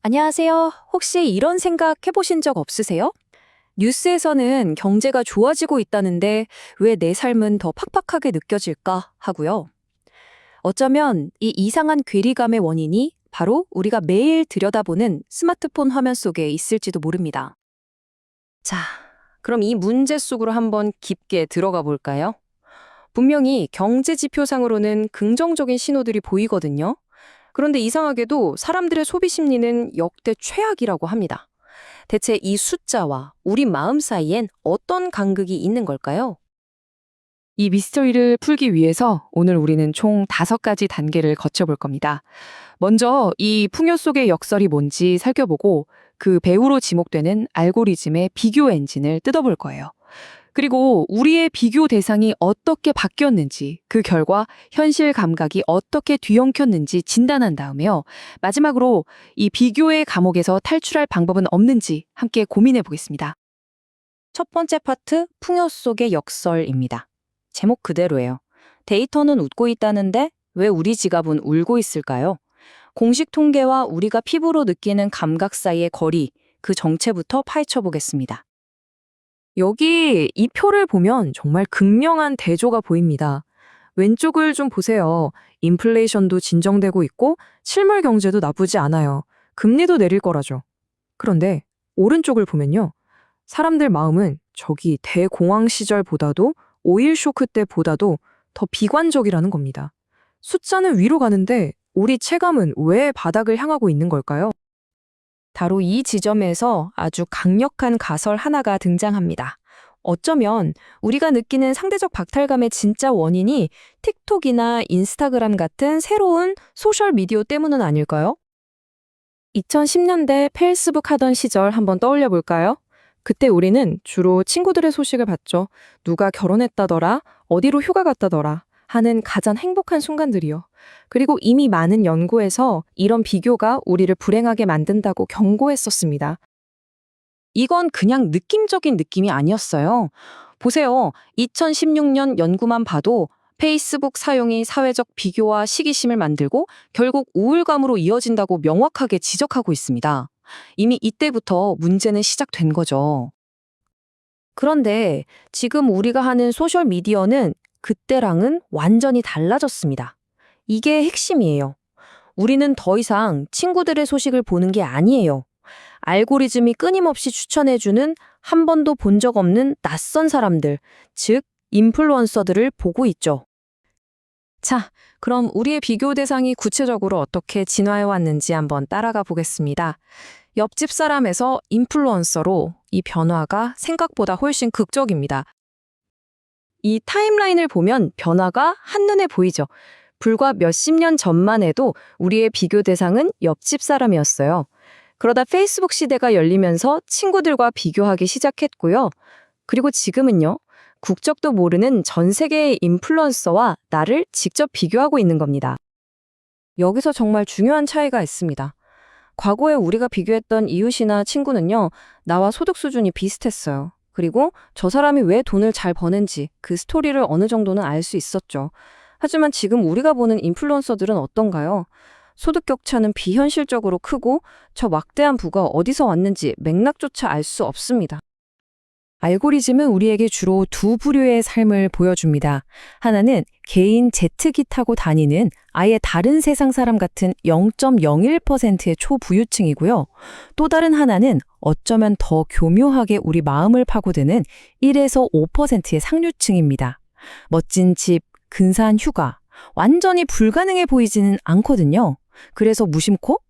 안녕하세요. 혹시 이런 생각 해보신 적 없으세요? 뉴스에서는 경제가 좋아지고 있다는데 왜 내 삶은 더 팍팍하게 느껴질까 하고요. 어쩌면 이 이상한 괴리감의 원인이 바로 우리가 매일 들여다보는 스마트폰 화면 속에 있을지도 모릅니다. 자, 그럼 이 문제 속으로 한번 깊게 들어가 볼까요? 분명히 경제 지표상으로는 긍정적인 신호들이 보이거든요. 그런데 이상하게도 사람들의 소비 심리는 역대 최악이라고 합니다. 대체 이 숫자와 우리 마음 사이엔 어떤 간극이 있는 걸까요? 이 미스터리를 풀기 위해서 오늘 우리는 총 5가지 단계를 거쳐볼 겁니다. 먼저 이 풍요 속의 역설이 뭔지 살펴보고 그 배후로 지목되는 알고리즘의 비교 엔진을 뜯어볼 거예요. 그리고 우리의 비교 대상이 어떻게 바뀌었는지, 그 결과 현실 감각이 어떻게 뒤엉켰는지 진단한 다음에요. 마지막으로 이 비교의 감옥에서 탈출할 방법은 없는지 함께 고민해 보겠습니다. 첫 번째 파트, 풍요 속의 역설입니다. 제목 그대로예요. 데이터는 웃고 있다는데 왜 우리 지갑은 울고 있을까요? 공식 통계와 우리가 피부로 느끼는 감각 사이의 거리, 그 정체부터 파헤쳐 보겠습니다. 여기 이 표를 보면 정말 극명한 대조가 보입니다. 왼쪽을 좀 보세요. 인플레이션도 진정되고 있고 실물 경제도 나쁘지 않아요. 금리도 내릴 거라죠. 그런데 오른쪽을 보면요. 사람들 마음은 저기 대공황 시절보다도 오일 쇼크 때보다도 더 비관적이라는 겁니다. 숫자는 위로 가는데 우리 체감은 왜 바닥을 향하고 있는 걸까요? 바로 이 지점에서 아주 강력한 가설 하나가 등장합니다. 어쩌면 우리가 느끼는 상대적 박탈감의 진짜 원인이 틱톡이나 인스타그램 같은 새로운 소셜미디어 때문은 아닐까요? 2010년대 페이스북 하던 시절 한번 떠올려 볼까요? 그때 우리는 주로 친구들의 소식을 봤죠. 누가 결혼했다더라, 어디로 휴가 갔다더라 하는 가장 행복한 순간들이요. 그리고 이미 많은 연구에서 이런 비교가 우리를 불행하게 만든다고 경고했었습니다. 이건 그냥 느낌적인 느낌이 아니었어요. 보세요. 2016년 연구만 봐도 페이스북 사용이 사회적 비교와 시기심을 만들고 결국 우울감으로 이어진다고 명확하게 지적하고 있습니다. 이미 이때부터 문제는 시작된 거죠. 그런데 지금 우리가 하는 소셜미디어는 그때랑은 완전히 달라졌습니다. 이게 핵심이에요. 우리는 더 이상 친구들의 소식을 보는 게 아니에요. 알고리즘이 끊임없이 추천해주는 한 번도 본 적 없는 낯선 사람들, 즉 인플루언서들을 보고 있죠. 자, 그럼 우리의 비교 대상이 구체적으로 어떻게 진화해왔는지 한번 따라가 보겠습니다. 옆집 사람에서 인플루언서로 이 변화가 생각보다 훨씬 극적입니다. 이 타임라인을 보면 변화가 한눈에 보이죠. 불과 몇십 년 전만 해도 우리의 비교 대상은 옆집 사람이었어요. 그러다 페이스북 시대가 열리면서 친구들과 비교하기 시작했고요. 그리고 지금은요, 국적도 모르는 전 세계의 인플루언서와 나를 직접 비교하고 있는 겁니다. 여기서 정말 중요한 차이가 있습니다. 과거에 우리가 비교했던 이웃이나 친구는요, 나와 소득 수준이 비슷했어요. 그리고 저 사람이 왜 돈을 잘 버는지 그 스토리를 어느 정도는 알 수 있었죠. 하지만 지금 우리가 보는 인플루언서들은 어떤가요? 소득 격차는 비현실적으로 크고 저 막대한 부가 어디서 왔는지 맥락조차 알 수 없습니다. 알고리즘은 우리에게 주로 두 부류의 삶을 보여줍니다. 하나는 개인 제트기 타고 다니는 아예 다른 세상 사람 같은 0.01%의 초부유층이고요. 또 다른 하나는 어쩌면 더 교묘하게 우리 마음을 파고드는 1에서 5%의 상류층입니다. 멋진 집, 근사한 휴가, 완전히 불가능해 보이지는 않거든요. 그래서 무심코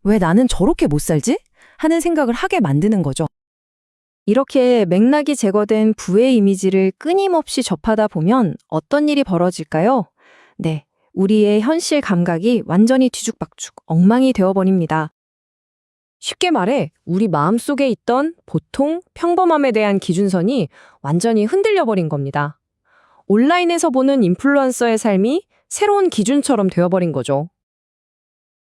왜 나는 저렇게 못 살지? 하는 생각을 하게 만드는 거죠. 이렇게 맥락이 제거된 부의 이미지를 끊임없이 접하다 보면 어떤 일이 벌어질까요? 네, 우리의 현실 감각이 완전히 뒤죽박죽, 엉망이 되어버립니다. 쉽게 말해 우리 마음속에 있던 보통 평범함에 대한 기준선이 완전히 흔들려버린 겁니다. 온라인에서 보는 인플루언서의 삶이 새로운 기준처럼 되어버린 거죠.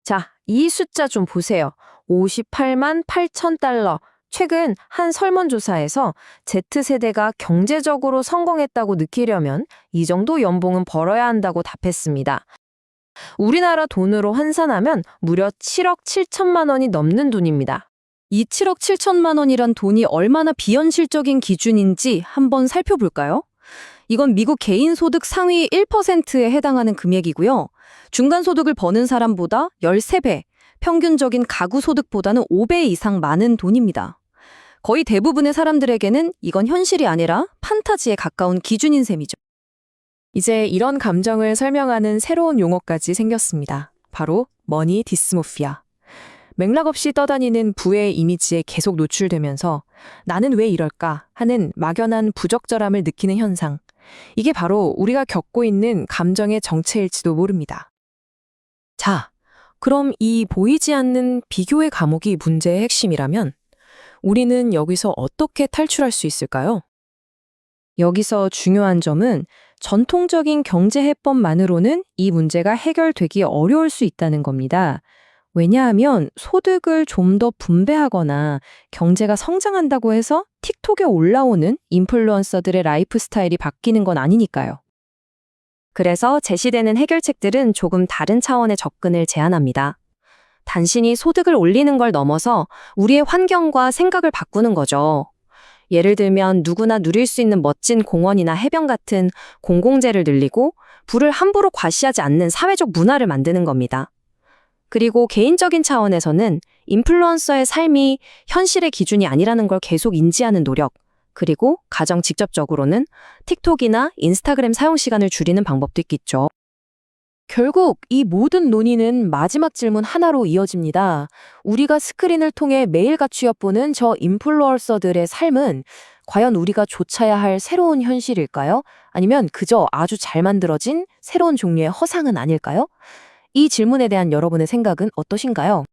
자, 이 숫자 좀 보세요. 58만 8천 달러. 최근 한 설문조사에서 Z세대가 경제적으로 성공했다고 느끼려면 이 정도 연봉은 벌어야 한다고 답했습니다. 우리나라 돈으로 환산하면 무려 7억 7천만 원이 넘는 돈입니다. 이 7억 7천만 원이란 돈이 얼마나 비현실적인 기준인지 한번 살펴볼까요? 이건 미국 개인 소득 상위 1%에 해당하는 금액이고요. 중간 소득을 버는 사람보다 13배, 평균적인 가구 소득보다는 5배 이상 많은 돈입니다. 거의 대부분의 사람들에게는 이건 현실이 아니라 판타지에 가까운 기준인 셈이죠. 이제 이런 감정을 설명하는 새로운 용어까지 생겼습니다. 바로 머니 디스모피아. 맥락 없이 떠다니는 부의 이미지에 계속 노출되면서 나는 왜 이럴까 하는 막연한 부적절함을 느끼는 현상. 이게 바로 우리가 겪고 있는 감정의 정체일지도 모릅니다. 자, 그럼 이 보이지 않는 비교의 감옥이 문제의 핵심이라면 우리는 여기서 어떻게 탈출할 수 있을까요? 여기서 중요한 점은 전통적인 경제해법만으로는 이 문제가 해결되기 어려울 수 있다는 겁니다. 왜냐하면 소득을 좀 더 분배하거나 경제가 성장한다고 해서 틱톡에 올라오는 인플루언서들의 라이프 스타일이 바뀌는 건 아니니까요. 그래서 제시되는 해결책들은 조금 다른 차원의 접근을 제안합니다. 단순히 소득을 올리는 걸 넘어서 우리의 환경과 생각을 바꾸는 거죠. 예를 들면 누구나 누릴 수 있는 멋진 공원이나 해변 같은 공공재를 늘리고 부를 함부로 과시하지 않는 사회적 문화를 만드는 겁니다. 그리고 개인적인 차원에서는 인플루언서의 삶이 현실의 기준이 아니라는 걸 계속 인지하는 노력, 그리고 가장 직접적으로는 틱톡이나 인스타그램 사용 시간을 줄이는 방법도 있겠죠. 결국 이 모든 논의는 마지막 질문 하나로 이어집니다. 우리가 스크린을 통해 매일같이 엿보는 저 인플루언서들의 삶은 과연 우리가 좇아야 할 새로운 현실일까요? 아니면 그저 아주 잘 만들어진 새로운 종류의 허상은 아닐까요? 이 질문에 대한 여러분의 생각은 어떠신가요?